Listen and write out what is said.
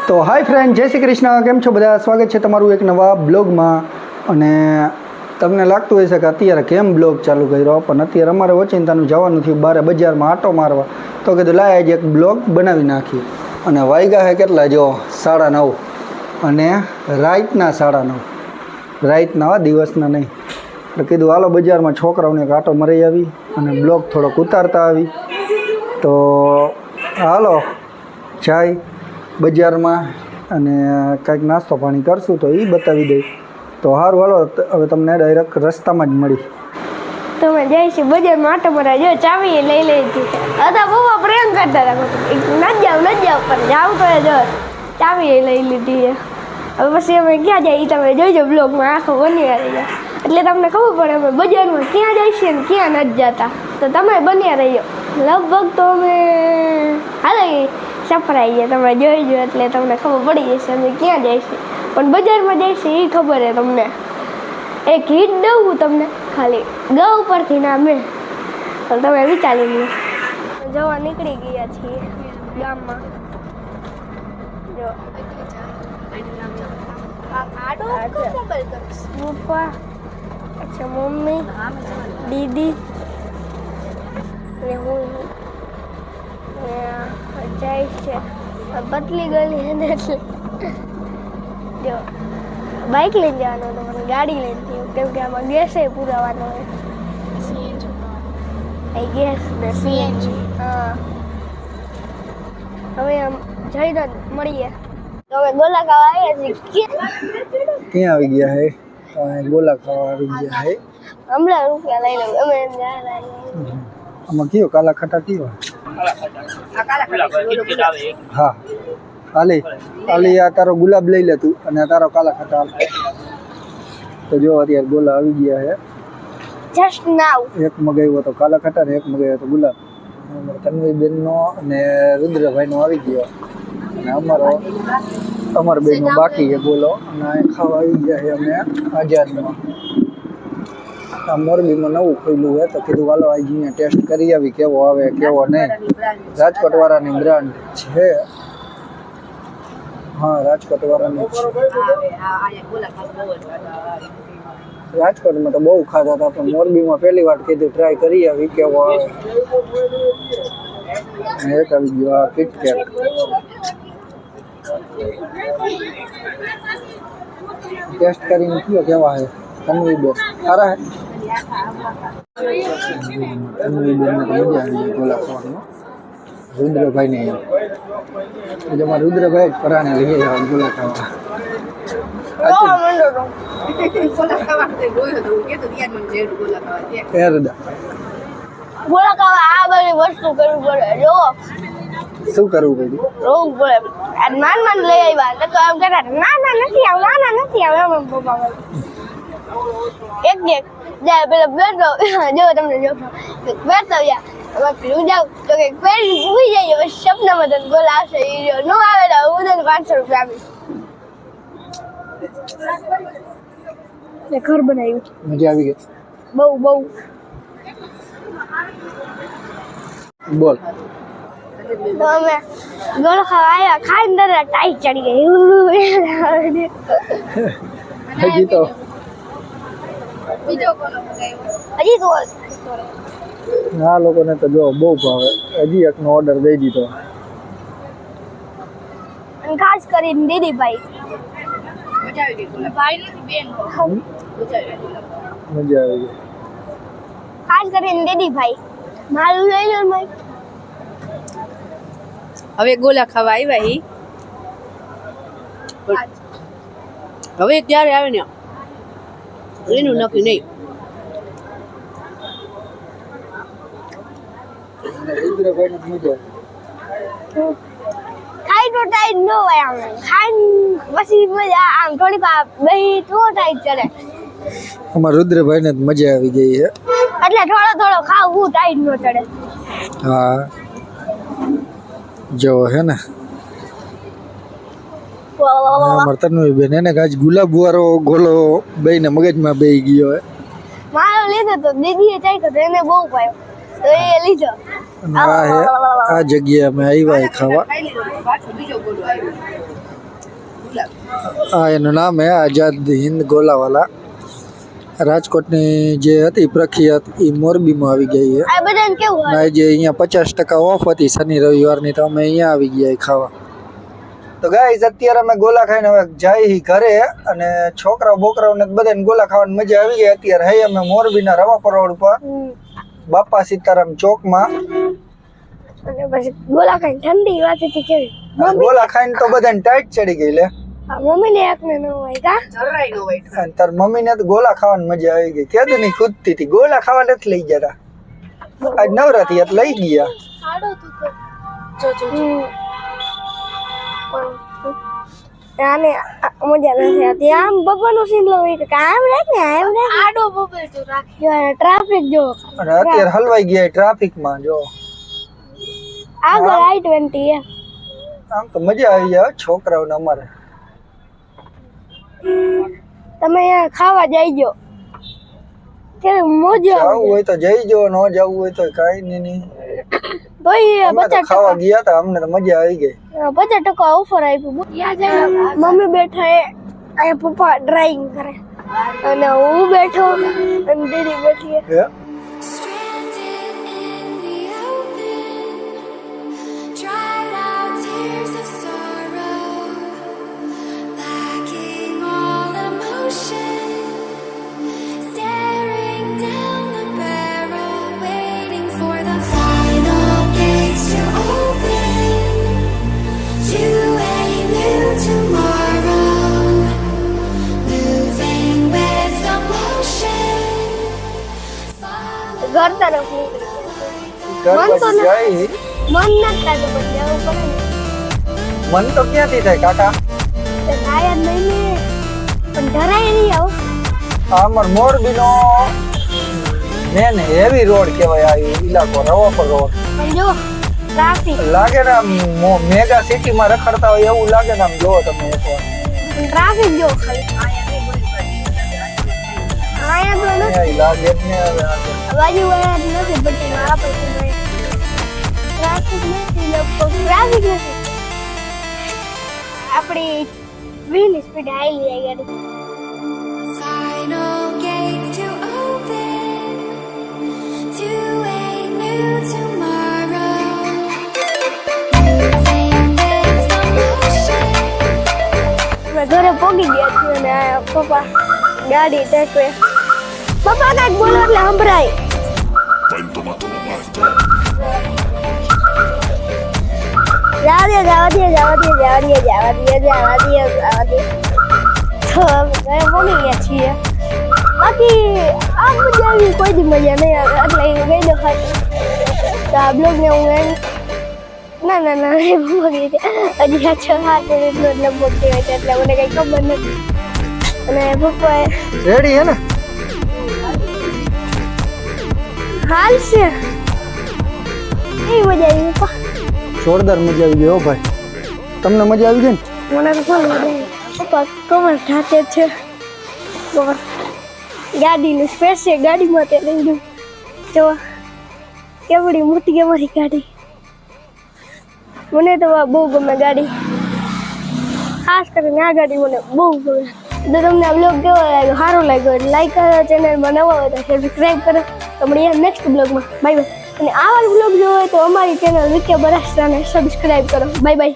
તો હાય ફ્રેન્ડ, જય શ્રી કૃષ્ણ. કેમ છો બધા? સ્વાગત છે તમારું એક નવા બ્લોગમાં. અને તમને લાગતું હશે કે અત્યારે કેમ બ્લોગ ચાલુ કર્યો, પણ અત્યારે અમારે ઓચિંતાનું જવાનું થયું બહાર બજારમાં આટો મારવા. તો કીધું લાય આજે એક બ્લોગ બનાવી નાખીએ. અને વાગ્યા છે કેટલા જો 9:30 અને રાતના 9:30. રાતના દિવસના નહીં. એટલે કીધું હાલો બજારમાં છોકરાઓને એક આટો મરાઈ આવી અને બ્લોગ થોડોક ઉતારતા આવી. તો હાલો જાય બજારમાં અને કંઈક નાસ્તો પાણી કરશું તો એ બતાવી દઈ. તો સારું હાલો, હવે તમને ડાયરેક્ટ રસ્તામાં જ મળી. તમે જઈશું બજારમાં આટો મારવા. જો ચાવી લઈ લીધી હતા. બહુ પ્રેમ કરતા હતા, ન જાવ પણ જાવ તો જો ચાવી લઈ લીધી. હવે પછી અમે ક્યાં જઈએ તમે જોઈજો બ્લોગમાં આખો બન્યા રહી જાય એટલે તમને ખબર પડે અમે બજારમાં ક્યાં જઈશું ને ક્યાં નથી જતા. તો તમે બન્યા રહીજો. લગભગ તો અમે હાલે સફરાઈ ગયા, તમે જોઈજો એટલે તમને ખબર પડી જશે અમે ક્યાં જઈશું. પણ બજારમાં જઈશું એ ખબર છે તમને. એક હિટ દઉં હું તમને, ખાલી ગ ઉપરથી ના મેં, પણ તમે વિચારી લો. જવા નીકળી ગયા છીએ ગામમાં. જો પપ્પા, અચ્છા મમ્મી, દીદી ને હું જાય છે. પતલી ગલી છે એટલે જો બાઇક લઈને જવાનું હતું, મને ગાડી લઈને થયું કેમ કે આમાં ગેસ પુરાવાનો હોય. ગેસ ને સીએનજી. હા, હવે આમ જઈને મળીએ. તો હવે ગોલા ખાવા આવ્યા છીએ. ક્યાં આવી ગયા હે? ગોલા ખાવા આવી ગયા હે. હમણાં રૂપિયા લઈ લઉં. અમે આમાં કયો કાલા ખટા કયો? હા હાલી હાલી, આ તારો ગુલાબ લઈ લે તું અને આ તારો કાલા ખટા હાલ. તો જો અત્યારે ગોલા આવી ગયા હે. જસ્ટ નાઉ એક મગાવ્યો તો કાલા ખટા ને એક મગાવ્યો તો ગુલાબ. તન્વીબેનનો અને રુદ્રભાઈનો આવી ગયો અને અમારા બેનનો બાકી છે ગોલો. અને ખાવા આવી ગયા છે અમે આઝાદમાં. આ મોરબીમાં નવું ખુલ્યું છે તો કીધું હાલો આજે અહીંયા ટેસ્ટ કરી આવી કેવો આવે કેવો નહીં. રાજકોટ વાળાની બ્રાન્ડ છે. હા, રાજકોટ વાળાની છે. રાજકોટમાં તો બહુ ખાધા હતા પણ મોરબીમાં પહેલી વાર કીધું ટ્રાય કરી આવી કેવો આવે. એક આવી ગયો આ કિટકેટ. ટેસ્ટ કરીને કયો કેવા છે તન્વીબેન? સારા હે? તન્વીબેનને તો મજા આવી જાય ગોલા ખાવાનું. રુદ્રભાઈ ને અમારા રુદ્રભાઈ જ પરાણે લઈ જાય ગોલા ખાવા. ગોળા ખાવા આ બધી વસ્તુ કરવી પડે. જો શું કરવું પડ્યું? રોવું પડે. માન લઈ આવ્યા તો એમ કહેતા ના નથી આવ, ના નથી આવ એમ પપ્પા બોલે. એક જાય પેલા બેઠો જો તમને જો બેઠો યા હું જાઉં તો કે પેલી ભૂલી જાય. હવે સપનામાં તો ગોલા આવશે, એ ન આવે તો હું તને 500 રૂપિયા આપીશ. ઘર બનાવ્યું, મજા આવી ગઈ બહુ બોલ. તો અમે ગોળ ખાવા આવ્યા, ખાઈને તરત ટાઈટ ચડી ગઈ. હજી તો આ લોકોને તો જો બહુ ભાવે. હજી એકનો ઓર્ડર દઈ દીધો. અને ખાસ કરીને દીદીભાઈ મજા આવી ગઈ. ખાસ કરીને દીદીભાઈ મારું લઈ લો ભાઈ. હવે ગોલા ખાવા આવ્યા હી. હવે ક્યારે આવે ને એનું નક્કી નહીં. ખાઈ તો ટાઈટ ન હોય આમ. ખાઈને પછી મજા આમ થોડીક બેહી તો ટાઈટ ચડે. અમારા રુદ્રભાઈ ને મજા આવી ગઈ છે એટલે થોડો ખાવું ટાઈટ ન ચડે. હા જો હે ને અમારા તન્વીબેન એને આજ ગુલાબ વાળો ગોલો બેયને મગજમાં બેહી ગયો હે. મારો લીધો તો દીદીએ ચાખ્યો તો એને બહુ પાયો. તો એ લીધો. અને આ હે આ જગ્યાએ અમે આવ્યા હે ખાવા. ખાઈ લીધો પાછો બીજો ગોલો આવ્યો ગુલાબ. આ એનું નામ હે આઝાદ હિંદ ગોલાવાલા. રાજકોટની જે હતી પ્રખ્યાત એ મોરબીમાં આવી ગઈ છે. આ બધાને કેવું હોય? ના જે અહીંયા 50% ઓફ હતી શનિ રવિવારની તો અમે અહીંયા આવી ગયા ખાવા. તો ગાઈસ અત્યારે અમે ગોલા ખાઈને હવે જાય ઘરે અને છોકરાઓ બોકરાઓને બધાને ગોલા ખાવાની મજા આવી ગઈ. અત્યારે હે અમે મોરબીના રવાપર રોડ ઉપર બાપા સીતારામ ચોકમાં. અને પછી ગોલા ખાઈને ઠંડી વાતી કેવી ગોલા ખાઈને તો બધાને ટાઈટ ચડી ગઈ લે. મમ્મી ને એકને ન હોય કા જરાય નો હોય. અને તાર મમ્મીને તો ગોલા ખાવાની મજા આવી ગઈ. કેદી ની કૂદતી હતી ગોલા ખાવા નથી લઈ ગયા તા. આજ નવરાત્રી એટલે લઈ ગયા. આને મજા નથી આવતી. આમ બબ્બાનો સીન લો કે આમ રાખ ને આમ રાખ. આડો બબ્બે તો રાખ્યો ટ્રાફિક જો. અને અત્યારે હલવાઈ ગયા ટ્રાફિકમાં જો. આગળ I-20 હે. આમ તો મજા આવી જાય છોકરાઓને અમારે. તમે અહીંયા ખાવા જઈજો કે મજા જવું હોય તો જઈજો, ન જવું હોય તો કાંઈ નહીં. તોય અમે તો ખાવા ગયા હતા, અમને તો મજા આવી ગઈ. 50% ઓફર આપ્યું. મમ્મી બેઠા એ અહીંયા પપ્પા ડ્રાઇવિંગ કરે અને હું બેઠો અને દીદી બેઠી હે? Stranded in the open, dried out tears of sorrow, lacking all emotion, staring down the barrel, waiting for the final gates to open to a new tomorrow, moving with the motion. ઘર તરફ નીકળી ઘર મન તો બાજુ જાય. મન નથી થતું પણ જવું પડે ને. મન તો ક્યાંથી થાય કાકા? તો થાય જ નહીં ને પણ ડરાય નહીં આવું. આ અમાર મોરબીનો મેન હેવી રોડ કહેવાય આ ઇલાકો રવાપર રોડ. પણ જો ટ્રાફિક લાગે ને આમ મેગા સિટીમાં રખડતા હોય એવું લાગે ને. આમ જોવો તમે એકવાર ટ્રાફિક જો ખાલી આયા તો નથી. અહીંયા લાગે જ ને હવે આગળ. બાજુ વાળા નથી પડતી મારા પર ટ્રાફિક નથી લગભગ ટ્રાફિક નથી. આપણી 20 સ્પીડ આવેલી જાય ગાડી. Final gates to open to a new tomorrow. Moving with the motion. અમે ઘરે પહોંચી ગયા છીએ અને આ પપ્પા ગાડી ટેકવે. પપ્પા કાંઈક બોલો એટલે સંભળાય. જવા દે. તો અમે ઘરે પહોંચી ગયા છીએ. બાકી આ મજા આવી કોઈ દી મજા નહીં આવે એટલે ગઈ દો ખાતી. તો આ બ્લોગને હું ના એ પહોંચી છે હજી આ 6-7 મિનિટનો જ લગભગ કહેવાય છે એટલે મને કંઈ ખબર નથી. અને પપ્પાએ રેડી હે ને? હાલ છે એ મજા આવી પપ્પા. જોરદાર મજા આવી ગઈ હો ભાઈ. તમને મજા આવી ગઈ ને? મને તો ફૂલ મજા આવી. પપ્પા કમર ઢાંકે છે. કમર ગાડીનું સ્પેસ છે ગાડીમાં તે લઈ ગયું. જો કેવડી મોટી અમારી ગાડી. મને તો આ બહુ ગમે ગાડી. ખાસ કરીને આ ગાડી મને બહુ ગમે. તો તમને આ બ્લોગ કેવો લાગ્યો? સારો લાગ્યો લાઈક કરો, ચેનલમાં નવા હોય તો સબસ્ક્રાઈબ કરો. તો મળીએ નેક્સ્ટ બ્લોગમાં. Bye bye. અને આવા બ્લોગ જોવો હોય તો અમારી ચેનલ વિકે બરાસ્ટ્રાને સબસ્ક્રાઈબ કરો. Bye bye.